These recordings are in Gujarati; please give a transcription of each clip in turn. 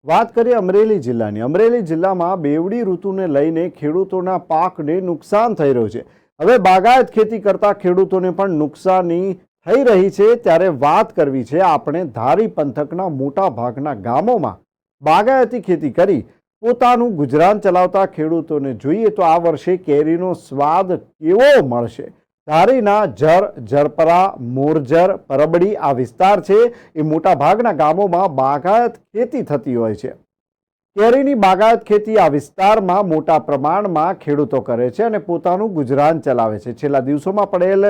વાત કરીએ અમરેલી જિલ્લાની। અમરેલી જિલ્લામાં બેવડી ઋતુને લઈને ખેડૂતોના પાકને નુકસાન થઈ રહ્યું છે। હવે બાગાયત ખેતી કરતા ખેડૂતોને પણ નુકસાની થઈ રહી છે। ત્યારે વાત કરવી છે આપણે ધારી પંથકના મોટા ભાગના ગામોમાં બાગાયતી ખેતી કરી પોતાનું ગુજરાન ચલાવતા ખેડૂતોને। જોઈએ તો આ વર્ષે કેરીનો સ્વાદ કેવો મળશે। ધારીના જર, જરપરા, મોરજર, પરબડી આ વિસ્તાર છે એ મોટા ભાગના ગામોમાં બાગાયત ખેતી થતી હોય છે। કેરીની બાગાયત ખેતી આ વિસ્તારમાં મોટા પ્રમાણમાં ખેડૂતો કરે છે અને પોતાનું ગુજરાન ચલાવે છે। છેલ્લા દિવસોમાં પડેલ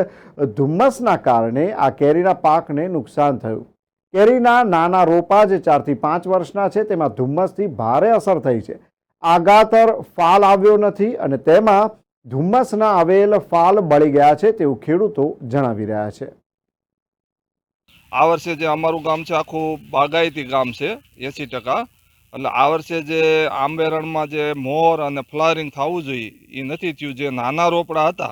ધુમ્મસના કારણે આ કેરીના પાકને નુકસાન થયું। કેરીના નાના રોપા જે 4 થી 5 વર્ષના છે તેમાં ધુમ્મસથી ભારે અસર થઈ છે। આગાતર ફાલ આવ્યો નથી અને તેમાં ધુમ્મસના આવેલ ફાલ બળી ગયા છે તેવું ખેડૂતો જણાવી રહ્યા છે। આ વર્ષે જે અમારું ગામ છે આખું બાગાયતી ગામ છે 80%। એટલે આ વર્ષે જે આંબેરણમાં જે મોર અને ફ્લાવરિંગ થવું જોઈએ એ નથી થયું। જે નાના રોપડા હતા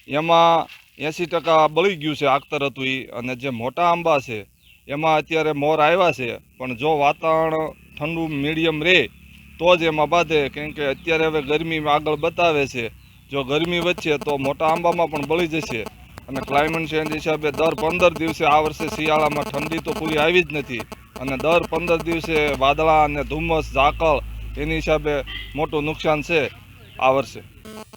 એમાં 80% બળી ગયું છે, આખતર હતું એ। અને જે મોટા આંબા છે એમાં અત્યારે મોર આવ્યા છે, પણ જો વાતાવરણ ઠંડુ મીડિયમ રહે તો જ એમાં બાંધે। કેમ કે અત્યારે હવે ગરમી આગળ બતાવે છે, જો ગરમી વધશે તો મોટા આંબામાં પણ બળી જશે। અને ક્લાઇમેટ ચેન્જ હિસાબે દર 15 દિવસે આ વર્ષે શિયાળામાં ઠંડી તો પૂરી આવી જ નથી અને દર 15 દિવસે વાદળા અને ધુમ્મસ ઝાકળ એની હિસાબે મોટું નુકસાન છે આ વર્ષે।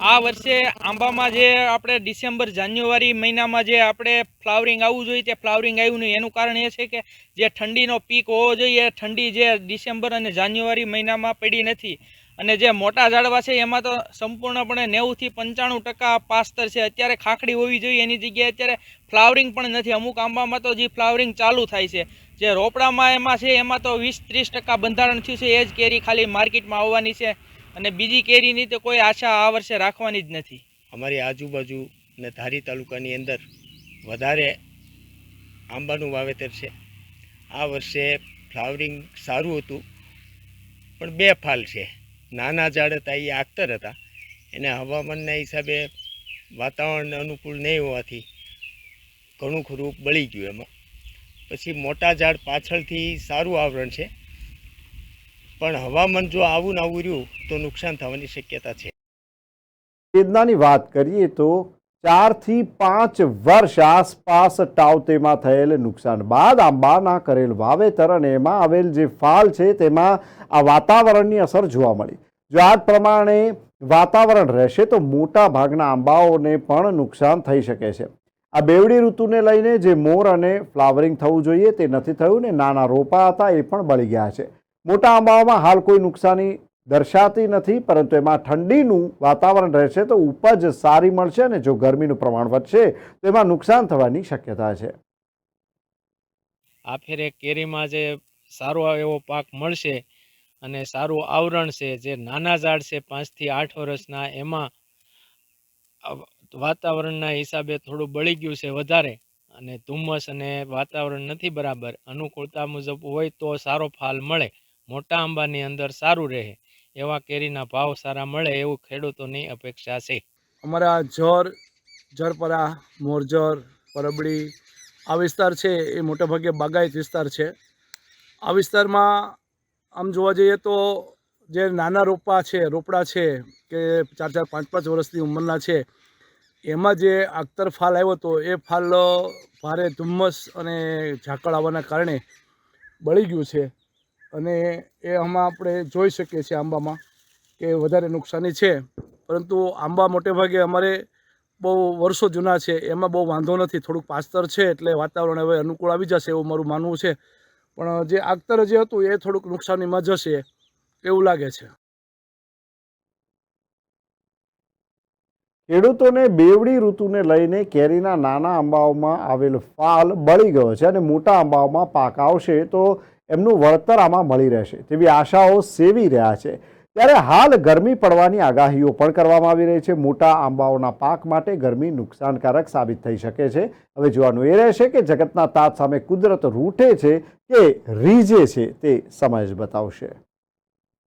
આ વર્ષે આંબામાં જે આપણે ડિસેમ્બર જાન્યુઆરી મહિનામાં જે આપણે ફ્લાવરિંગ આવવું જોઈએ તે ફ્લાવરિંગ આવ્યું નહીં। એનું કારણ એ છે કે જે ઠંડીનો પીક હોવો જોઈએ ઠંડી જે ડિસેમ્બર અને જાન્યુઆરી મહિનામાં પડી નથી। અને જે મોટા ઝાડવા છે એમાં તો સંપૂર્ણપણે 90 થી 95% પાસ્તર છે। અત્યારે ખાખડી હોવી જોઈએ એની જગ્યાએ અત્યારે ફ્લાવરિંગ પણ નથી। અમુક આંબામાં તો જે ફ્લાવરિંગ ચાલુ થાય છે, જે રોપડામાં એમાં છે એમાં તો 20-30% બંધારણ થયું છે। એ જ કેરી ખાલી માર્કેટમાં આવવાની છે અને બીજી કેરીની તો કોઈ આશા આ વર્ષે રાખવાની જ નથી। અમારી આજુબાજુ ને ધારી તાલુકાની અંદર વધારે આંબાનું વાવેતર છે। આ વર્ષે ફ્લાવરિંગ સારું હતું, પણ 2 ફાલ છે। નાના ઝાડ હતા એ આખતર હતા, એને હવામાનના હિસાબે વાતાવરણ અનુકૂળ નહીં હોવાથી ઘણું ખરું બળી ગયું એમાં। પછી મોટા ઝાડ પાછળથી સારું આવરણ છે, પણ હવામાન જો આવું ને આવું રહ્યું તો નુકસાન થવાની શક્યતા છે। વેદનાની વાત કરીએ તો 4 થી 5 વર્ષ આસપાસ ટાવતેમાં થયેલ નુકસાન બાદ આંબાના કરેલ વાવેતર અને એમાં આવેલ જે ફાલ છે તેમાં આ વાતાવરણની અસર જોવા મળી। જો આ પ્રમાણે વાતાવરણ રહેશે તો મોટા ભાગના આંબાઓને પણ નુકસાન થઈ શકે છે। આ બેવડી ઋતુને લઈને જે મોર અને ફ્લાવરિંગ થવું જોઈએ તે નથી થયું ને નાના રોપા હતા એ પણ બળી ગયા છે। મોટા આંબાઓમાં હાલ કોઈ નુકસાની દર્શાતી નથી, પરંતુ એમાં ઠંડીનું વાતાવરણ રહેશે તો ઉપજ સારી મળશે અને જો ગરમીનું પ્રમાણ વધશે તો એમાં નુકસાન થવાની શક્યતા છે। આ ફેરે કેરીમાં જે સારો એવો પાક મળશે અને સારું આવરણ છે। જે નાના ઝાડ છે 5 થી 8 વર્ષના એમાં વાતાવરણના હિસાબે થોડું બળી ગયું છે વધારે, અને ધુમ્મસ અને વાતાવરણ નથી બરાબર અનુકૂળતા મુજબ હોય તો સારો ફાલ મળે। મોટા આંબાની અંદર સારું રહે એવા કેરીના ભાવ સારા મળે એવું ખેડૂતોની અપેક્ષા છે। અમારા જર, જરપરા, મોરજર, પરબડી આ વિસ્તાર છે એ મોટાભાગે બાગાયત વિસ્તાર છે। આ વિસ્તારમાં આમ જોવા જઈએ તો જે નાના રોપડા છે કે 4-4, 5-5 વર્ષની ઉંમરના છે, એમાં જે આખતર ફાલ આવ્યો હતો એ ફાલ ભારે ધુમ્મસ અને ઝાકળ આવવાના કારણે બળી ગયું છે। અને એ આમાં આપણે જોઈ શકીએ છીએ આંબામાં કે વધારે નુકસાની છે, પરંતુ આંબા મોટે ભાગે અમારે બહુ વર્ષો જૂના છે, એમાં બહુ વાંધો નથી। થોડુંક પાસ્તર છે એટલે વાતાવરણ હવે અનુકૂળ આવી જશે એવું મારું માનવું છે, પણ જે આખતર જે હતું એ થોડુંક નુકસાનીમાં જશે એવું લાગે છે। ખેડૂતોને બેવડી ઋતુને લઈને કેરીના નાના આંબાઓમાં આવેલ ફાલ બળી ગયો છે અને મોટા આંબાઓમાં પાક આવશે તો એમનું વળતર આમાં મળી રહેશે તેવી આશાઓ સેવી રહ્યા છે। ત્યારે હાલ ગરમી પડવાની આગાહીઓ પણ કરવામાં આવી રહી છે। મોટા આંબાઓના પાક માટે ગરમી નુકસાનકારક સાબિત થઈ શકે છે। હવે જોવાનું એ રહેશે કે જગતના તાત સામે કુદરત રૂઠે છે કે રીઝે છે તે સમય જ બતાવશે।